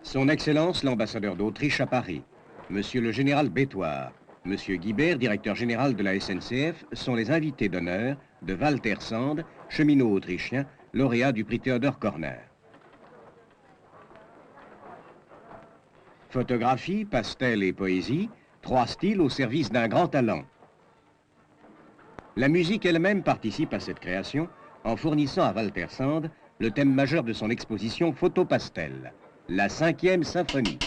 Son Excellence l'ambassadeur d'Autriche à Paris, Monsieur le général Bétoir, Monsieur Guibert, directeur général de la SNCF, sont les invités d'honneur de Walter Sand, cheminot autrichien, lauréat du prix Theodor Korner. Photographie, pastel et poésie, trois styles au service d'un grand talent. La musique elle-même participe à cette création en fournissant à Walter Sand le thème majeur de son exposition Photo Pastel, la 5e symphonie.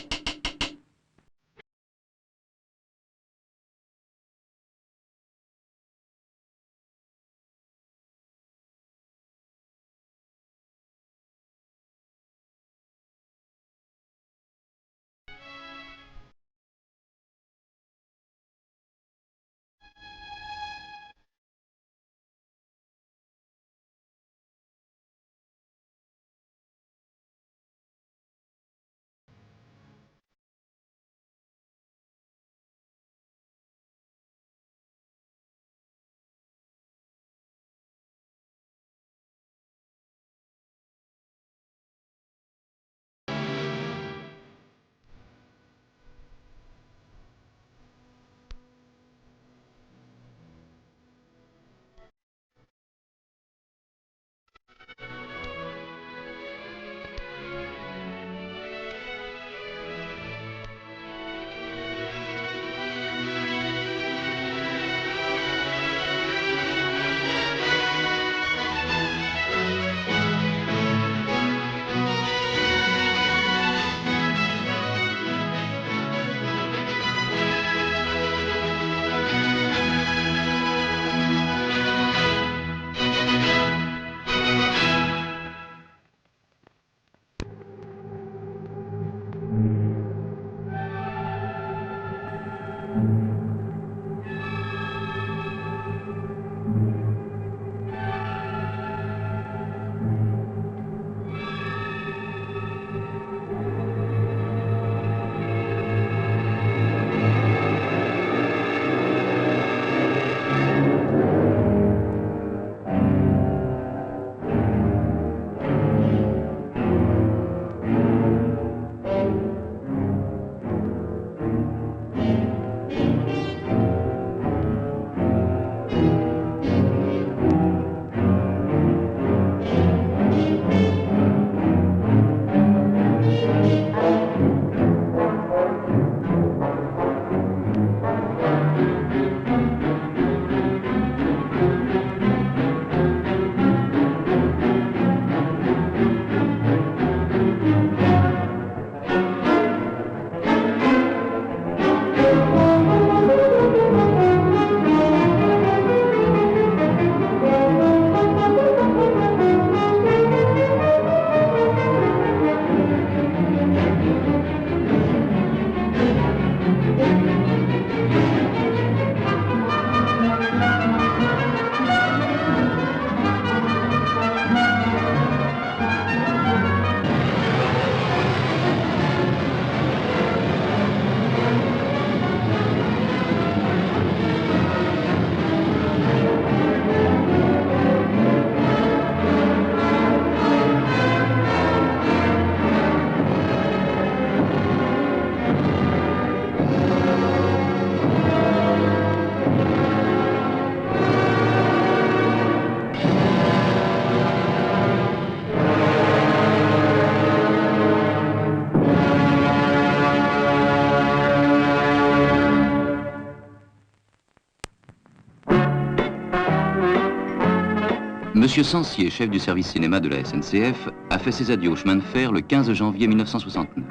Monsieur Sancier, chef du service cinéma de la SNCF, a fait ses adieux au chemin de fer le 15 janvier 1969.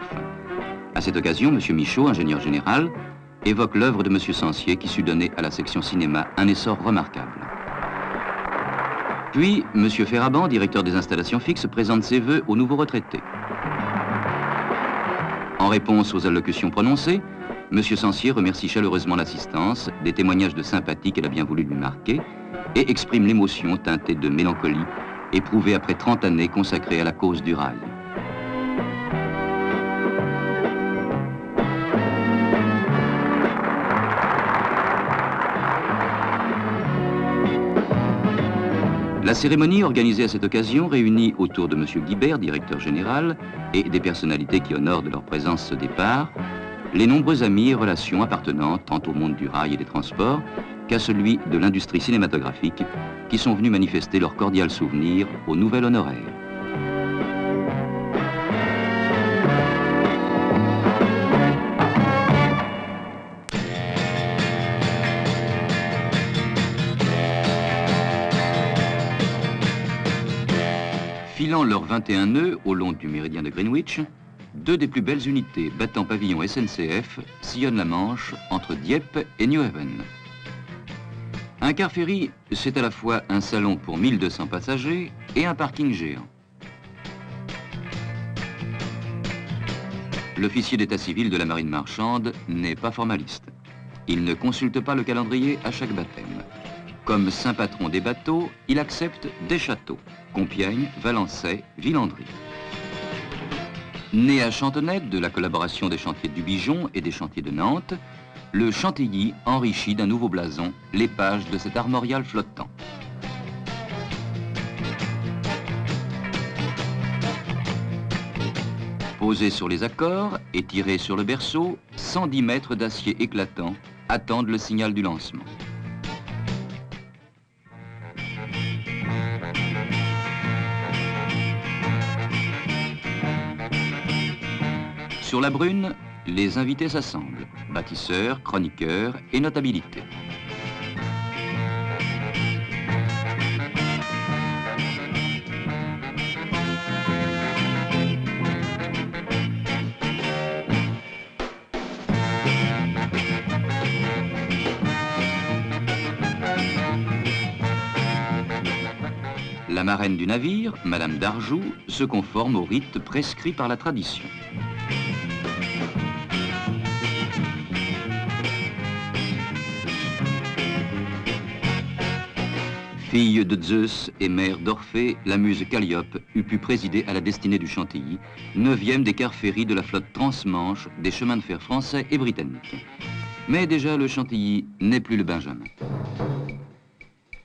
À cette occasion, Monsieur Michaud, ingénieur général, évoque l'œuvre de Monsieur Sancier qui sut donner à la section cinéma un essor remarquable. Puis, Monsieur Ferraban, directeur des installations fixes, présente ses vœux aux nouveaux retraités. En réponse aux allocutions prononcées, Monsieur Sancier remercie chaleureusement l'assistance, des témoignages de sympathie qu'elle a bien voulu lui marquer, et exprime l'émotion teintée de mélancolie éprouvée après 30 années consacrées à la cause du rail. La cérémonie organisée à cette occasion réunit autour de M. Guibert, directeur général, et des personnalités qui honorent de leur présence ce départ, les nombreux amis et relations appartenant tant au monde du rail et des transports qu'à celui de l'industrie cinématographique, qui sont venus manifester leur cordial souvenir au nouvel honoraire. Filant leurs 21 nœuds au long du méridien de Greenwich, deux des plus belles unités battant pavillon SNCF sillonnent la Manche entre Dieppe et New Haven. Un car ferry, c'est à la fois un salon pour 1200 passagers et un parking géant. L'officier d'état civil de la marine marchande n'est pas formaliste. Il ne consulte pas le calendrier à chaque baptême. Comme saint patron des bateaux, il accepte des châteaux, Compiègne, Valençay, Villandry. Né à Chantenay de la collaboration des chantiers du Bijon et des chantiers de Nantes, le Chantilly enrichit d'un nouveau blason les pages de cet armorial flottant. Posé sur les accords et tiré sur le berceau, 110 mètres d'acier éclatant attendent le signal du lancement. Sur la brune, les invités s'assemblent, bâtisseurs, chroniqueurs et notabilités. La marraine du navire, Madame d'Arjoux, se conforme au rite prescrit par la tradition. Fille de Zeus et mère d'Orphée, la muse Calliope eût pu présider à la destinée du Chantilly, 9e des cars ferry de la flotte transmanche des chemins de fer français et britanniques. Mais déjà, le Chantilly n'est plus le Benjamin.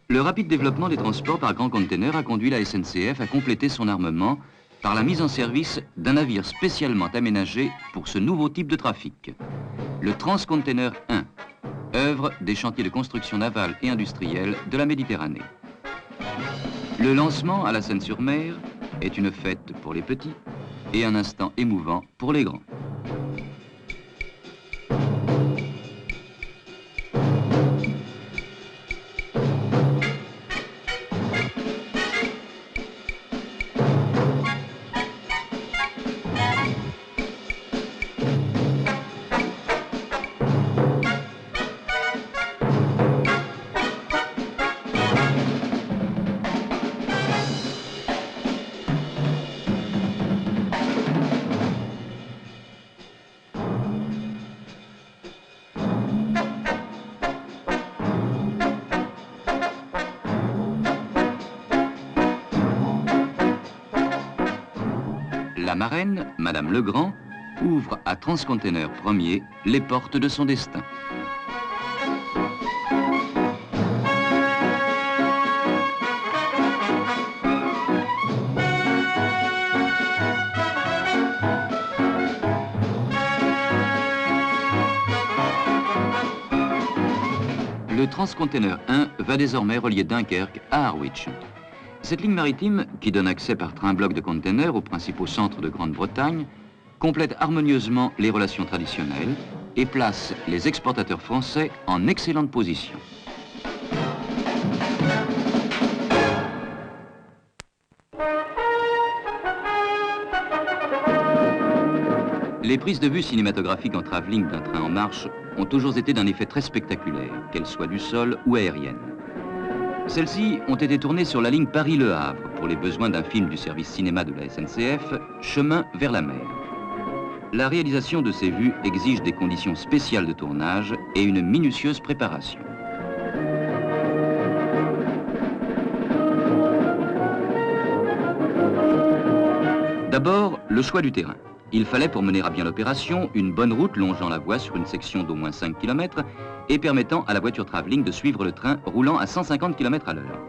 Le rapide développement des transports par grands containers a conduit la SNCF à compléter son armement par la mise en service d'un navire spécialement aménagé pour ce nouveau type de trafic, le Transcontainer 1, œuvre des chantiers de construction navale et industrielle de la Méditerranée. Le lancement à la Seine-sur-Mer est une fête pour les petits et un instant émouvant pour les grands. La marraine, Madame Legrand, ouvre à Transcontainer 1er les portes de son destin. Le Transcontainer 1 va désormais relier Dunkerque à Harwich. Cette ligne maritime, qui donne accès par train-bloc de containers aux principaux centres de Grande-Bretagne, complète harmonieusement les relations traditionnelles et place les exportateurs français en excellente position. Les prises de vue cinématographiques en travelling d'un train en marche ont toujours été d'un effet très spectaculaire, qu'elles soient du sol ou aériennes. Celles-ci ont été tournées sur la ligne Paris-Le Havre pour les besoins d'un film du service cinéma de la SNCF, Chemin vers la mer. La réalisation de ces vues exige des conditions spéciales de tournage et une minutieuse préparation. D'abord, le choix du terrain. Il fallait pour mener à bien l'opération une bonne route longeant la voie sur une section d'au moins 5 km et permettant à la voiture travelling de suivre le train roulant à 150 km à l'heure.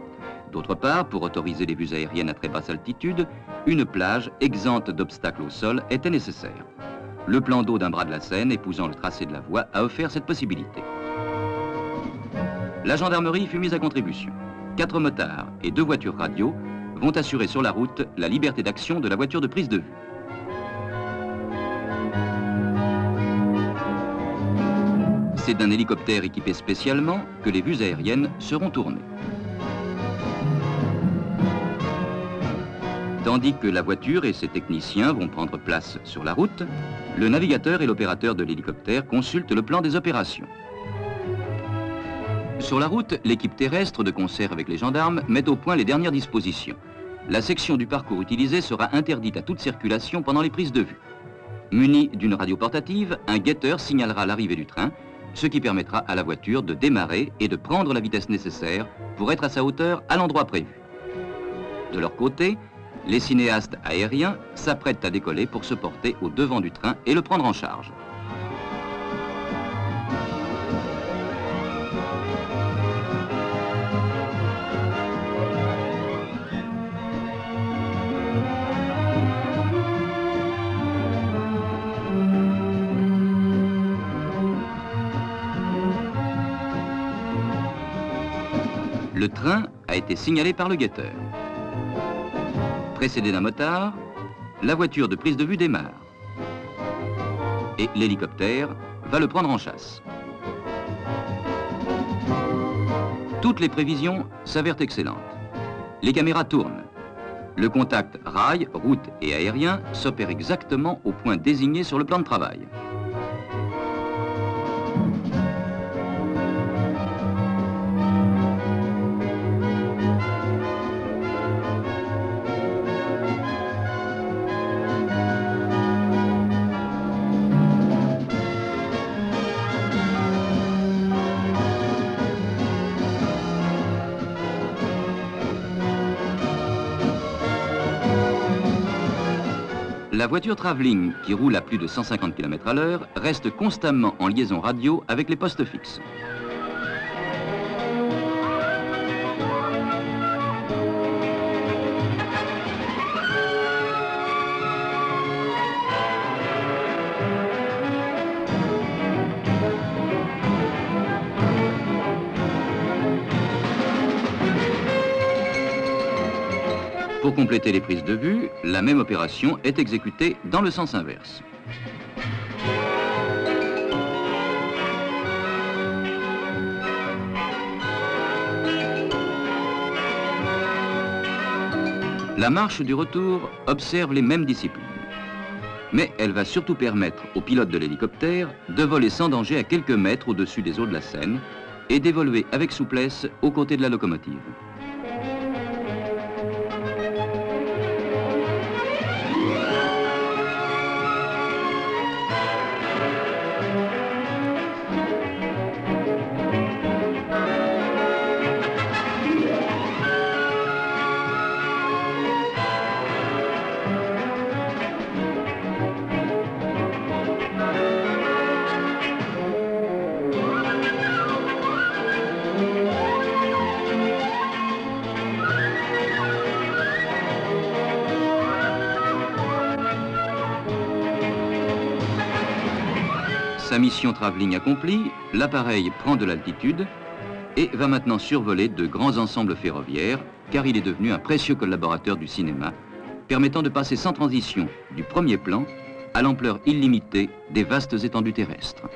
D'autre part, pour autoriser les vues aériennes à très basse altitude, une plage exempte d'obstacles au sol était nécessaire. Le plan d'eau d'un bras de la Seine, épousant le tracé de la voie, a offert cette possibilité. La gendarmerie fut mise à contribution. 4 motards et 2 voitures radio vont assurer sur la route la liberté d'action de la voiture de prise de vue. C'est d'un hélicoptère équipé spécialement que les vues aériennes seront tournées. Tandis que la voiture et ses techniciens vont prendre place sur la route, le navigateur et l'opérateur de l'hélicoptère consultent le plan des opérations. Sur la route, l'équipe terrestre, de concert avec les gendarmes, met au point les dernières dispositions. La section du parcours utilisée sera interdite à toute circulation pendant les prises de vue. Muni d'une radio portative, un guetteur signalera l'arrivée du train, ce qui permettra à la voiture de démarrer et de prendre la vitesse nécessaire pour être à sa hauteur à l'endroit prévu. De leur côté, les cinéastes aériens s'apprêtent à décoller pour se porter au devant du train et le prendre en charge. Le train a été signalé par le guetteur. Précédé d'un motard, la voiture de prise de vue démarre. Et l'hélicoptère va le prendre en chasse. Toutes les prévisions s'avèrent excellentes. Les caméras tournent. Le contact rail, route et aérien s'opère exactement au point désigné sur le plan de travail. La voiture travelling, qui roule à plus de 150 km à l'heure, reste constamment en liaison radio avec les postes fixes. Pour compléter les prises de vue, la même opération est exécutée dans le sens inverse. La marche du retour observe les mêmes disciplines. Mais elle va surtout permettre au pilote de l'hélicoptère de voler sans danger à quelques mètres au-dessus des eaux de la Seine et d'évoluer avec souplesse aux côtés de la locomotive. Sa mission travelling accomplie, l'appareil prend de l'altitude et va maintenant survoler de grands ensembles ferroviaires, car il est devenu un précieux collaborateur du cinéma, permettant de passer sans transition du premier plan à l'ampleur illimitée des vastes étendues terrestres.